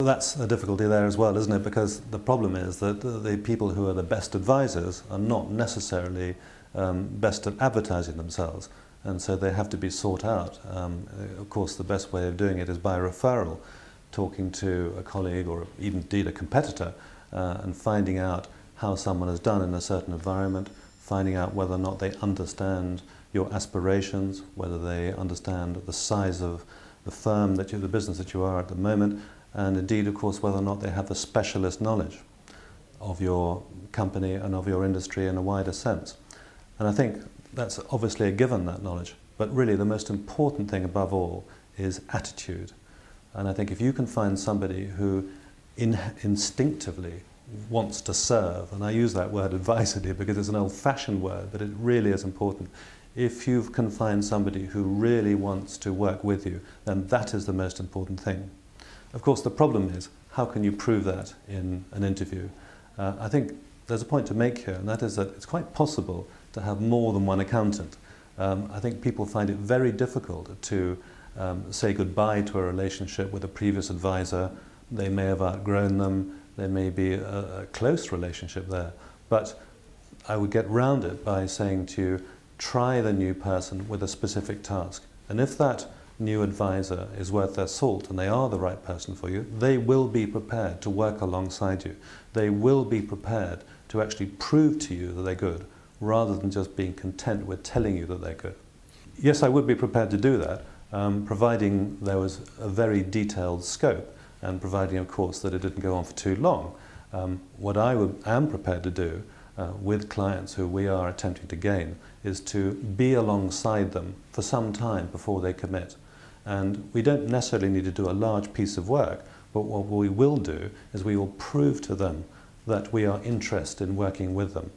That's a difficulty there as well, isn't it? Because the problem is that the people who are the best advisors are not necessarily best at advertising themselves, and so they have to be sought out. Of course, the best way of doing it is by referral, talking to a colleague or even indeed a competitor and finding out how someone has done in a certain environment, finding out whether or not they understand your aspirations, whether they understand the size of the firm that the business that you are at the moment, and indeed, of course, whether or not they have the specialist knowledge of your company and of your industry in a wider sense. And I think that's obviously a given, that knowledge, but really the most important thing above all is attitude. And I think if you can find somebody who instinctively wants to serve, and I use that word advisedly because it's an old-fashioned word, but it really is important. If you can find somebody who really wants to work with you, then that is the most important thing. Of course, the problem is, how can you prove that in an interview? I think there's a point to make here, and that is that it's quite possible to have more than one accountant. I think people find it very difficult to say goodbye to a relationship with a previous advisor. They may have outgrown them, there may be a close relationship there, but I would get round it by saying to you, try the new person with a specific task. And if that new advisor is worth their salt and they are the right person for you, they will be prepared to work alongside you. They will be prepared to actually prove to you that they're good, rather than just being content with telling you that they're good. Yes, I would be prepared to do that, providing there was a very detailed scope and providing, of course, that it didn't go on for too long. What I am prepared to do with clients who we are attempting to gain is to be alongside them for some time before they commit. And we don't necessarily need to do a large piece of work, but what we will do is we will prove to them that we are interested in working with them.